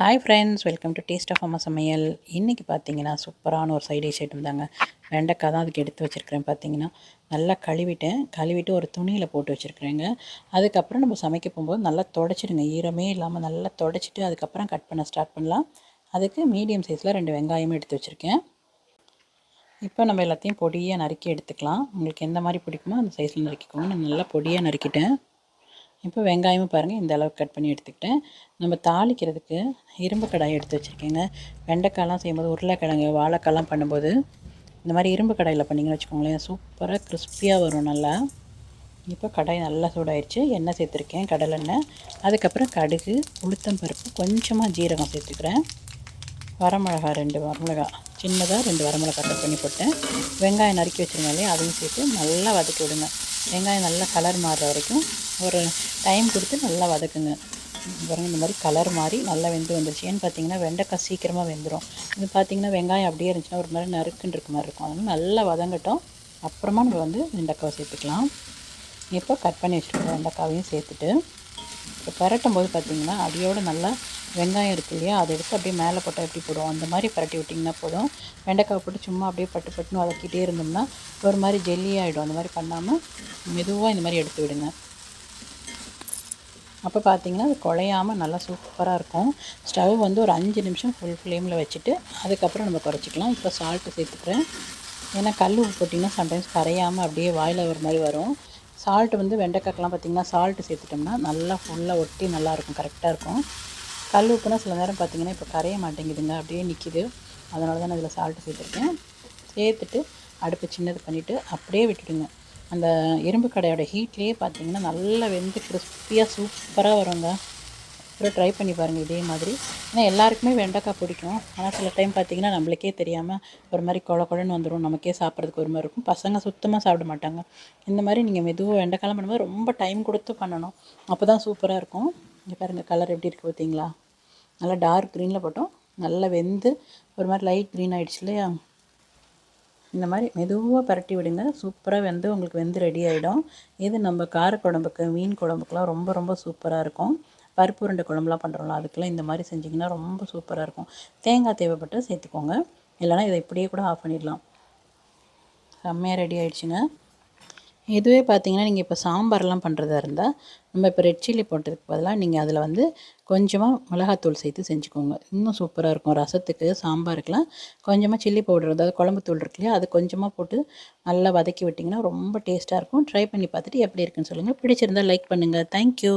Hi friends, welcome to taste of அம்மா சமையல். இன்றைக்கி பார்த்தீங்கன்னா சூப்பரான ஒரு சைட் டிஷ் ஐட்டம் தாங்க. வெண்டைக்காய் தான் அதுக்கு எடுத்து வச்சுருக்கிறேன். பார்த்தீங்கன்னா நல்லா கழுவிட்டு ஒரு துணியில் போட்டு வச்சுருக்கிறேங்க. அதுக்கப்புறம் நம்ம சமைக்க போகும்போது நல்லா தொடச்சிடுங்க, ஈரமே இல்லாமல் நல்லா தொடச்சிட்டு அதுக்கப்புறம் கட் பண்ண ஸ்டார்ட் பண்ணலாம். அதுக்கு மீடியம் சைஸில் 2 வெங்காயமும் எடுத்து வச்சுருக்கேன். இப்போ நம்ம எல்லாத்தையும் பொடியாக நறுக்கி எடுத்துக்கலாம். உங்களுக்கு எந்த மாதிரி பிடிக்குமோ அந்த சைஸில் நறுக்கிக்கோங்க. நான் நல்லா பொடியாக நறுக்கிட்டேன். இப்போ வெங்காயமும் பாருங்கள் இந்த அளவுக்கு கட் பண்ணி எடுத்துக்கிட்டேன். நம்ம தாளிக்கிறதுக்கு இரும்பு கடாய் எடுத்து வச்சுருக்கேங்க. வெண்டைக்காய்லாம் செய்யும்போது, உருளைக்கிழங்கு, வாழைக்காய்லாம் பண்ணும்போது இந்த மாதிரி இரும்பு கடாயில் பண்ணிங்கன்னு வச்சுக்கோங்களேன், சூப்பராக கிறிஸ்பியாக வரும் நல்லா. இப்போ கடாய் நல்லா சூடாயிடுச்சு. எண்ணெய் சேர்த்துருக்கேன், கடலெண்ணெய். அதுக்கப்புறம் கடுகு, உளுத்தம் பருப்பு, கொஞ்சமாக ஜீரகம் சேர்த்துக்கிறேன். வரமிளகா 2 வரமிளகா சின்னதாக 2 வரமிளகா கட் பண்ணி போட்டேன். வெங்காயம் நறுக்கி வச்சுருந்தாலே அதையும் சேர்த்து நல்லா வதக்கி விடுங்க. வெங்காயம் நல்லா கலர் மாறுற வரைக்கும் ஒரு டைம் கொடுத்து நல்லா வதக்குங்க. பாருங்கள், இந்த மாதிரி கலர் மாறி நல்லா வெந்து வந்துருச்சு. ஏன்னு பார்த்தீங்கன்னா வெண்டைக்காய் சீக்கிரமாக வெந்துடும். இது பார்த்திங்கன்னா வெங்காயம் அப்படியே இருந்துச்சுன்னா ஒரு மாதிரி நறுக்குன்னு இருக்க மாதிரி இருக்கும். அதனால் நல்லா வதங்கட்டும். அப்புறமா நம்ம வெண்டைக்காவை சேர்த்துக்கலாம். இப்போ கட் பண்ணி வச்சுருக்கோம் வெண்டைக்காவையும் சேர்த்துட்டு இப்போ பரட்டும் போது பார்த்திங்கன்னா அடியோடு நல்லா வெங்காயம் இருக்குது இல்லையா, அதை எடுத்து அப்படியே மேலே போட்டால் எப்படி போடுவோம் அந்த மாதிரி பரட்டி விட்டிங்கன்னா போதும். வெண்டைக்காய் போட்டு சும்மா அப்படியே பட்டுன்னு வதக்கிட்டே இருந்தோம்னா ஒரு மாதிரி ஜெல்லி ஆகிடும். அந்த மாதிரி பண்ணாமல் மெதுவாக இந்த மாதிரி எடுத்து விடுங்க. அப்போ பார்த்திங்கன்னா அது குழையாமல் நல்லா சூப்பராக இருக்கும். ஸ்டவ் ஒரு 5 நிமிஷம் ஃபுல் ஃப்ளேமில் வச்சுட்டு அதுக்கப்புறம் நம்ம குறைச்சிக்கலாம். இப்போ சால்ட்டு சேர்த்துக்கிறேன். ஏன்னா கல் உப்பு போட்டிங்கன்னா சம்டைம்ஸ் கரையாமல் அப்படியே வாயில் ஒரு மாதிரி வரும். சால்ட்டு வெண்டைக்காய்க்கெலாம் பார்த்திங்கன்னா சால்ட்டு சேர்த்துட்டோம்னா நல்லா ஃபுல்லாக ஒட்டி நல்லாயிருக்கும், கரெக்டாக இருக்கும். கல் உப்புனா சில நேரம் பார்த்திங்கன்னா இப்போ கரைய மாட்டேங்குதுங்க, அப்படியே நிற்கிது. அதனால தான் நான் இதில் சால்ட்டு சேர்த்துருக்கேன். சேர்த்துட்டு அடுப்பு சின்னது பண்ணிவிட்டு அப்படியே விட்டுடுங்க. அந்த இரும்பு கடையோட ஹீட்லேயே பார்த்திங்கன்னா நல்லா வெந்து கிறிஸ்பியாக சூப்பராக வருங்க. அப்புறம் ட்ரை பண்ணி பாருங்கள் இதே மாதிரி. ஏன்னா எல்லாருக்குமே வெண்டைக்காய் பிடிக்கும். ஆனால் சில டைம் பார்த்திங்கன்னா நம்மளுக்கே தெரியாமல் ஒரு மாதிரி குழன்னு வந்துடும். நமக்கே சாப்பிட்றதுக்கு ஒரு மாதிரி இருக்கும். பசங்க சுத்தமாக சாப்பிட மாட்டாங்க. இந்த மாதிரி நீங்கள் மெதுவாக வெண்டைக்காய்லாம் பண்ணும்போது ரொம்ப டைம் கொடுத்து பண்ணணும். அப்போ தான் சூப்பராக இருக்கும். இங்கே பாருங்கள் கலர் எப்படி இருக்குது பார்த்தீங்களா. நல்லா டார்க் க்ரீனில் போட்டோம். நல்லா வெந்து ஒரு மாதிரி லைட் க்ரீன் ஆகிடுச்சு இல்லையா. இந்த மாதிரி மெதுவாக பரட்டி விடுங்க. சூப்பராக உங்களுக்கு வெந்து ரெடி ஆகிடும். இது நம்ம காரக்குழம்புக்கு, மீன் குழம்புக்குலாம் ரொம்ப ரொம்ப சூப்பராக இருக்கும். பருப்பு உருண்டை குழம்புலாம் பண்ணுறோம்ல, அதுக்கெல்லாம் இந்த மாதிரி செஞ்சிங்கன்னா ரொம்ப சூப்பராக இருக்கும். தேங்காய் தேவைப்பட்டு சேர்த்துக்கோங்க. இல்லைனா இதை இப்படியே கூட ஆஃப் பண்ணிடலாம். செம்மையாக ரெடி ஆகிடுச்சுங்க. இதுவே பார்த்திங்கன்னா நீங்கள் இப்போ சாம்பார்லாம் பண்ணுறதா இருந்தால் நம்ம இப்போ ரெட் சில்லி போட்டதுக்கு பதிலாக நீங்கள் அதில் கொஞ்சமாக மிளகாத்தூள் சேர்த்து செஞ்சுக்கோங்க. இன்னும் சூப்பராக இருக்கும். ரசத்துக்கு, சாம்பாருக்கெலாம் கொஞ்சமாக சில்லி பவுடர், அதாவது குழம்பு தூள் இருக்கு இல்லையா, அது கொஞ்சமாக போட்டு நல்லா வதக்கி விட்டிங்கன்னா ரொம்ப டேஸ்ட்டாக இருக்கும். ட்ரை பண்ணி பார்த்துட்டு எப்படி இருக்குன்னு சொல்லுங்கள். பிடிச்சிருந்தால் லைக் பண்ணுங்கள். தேங்க்யூ.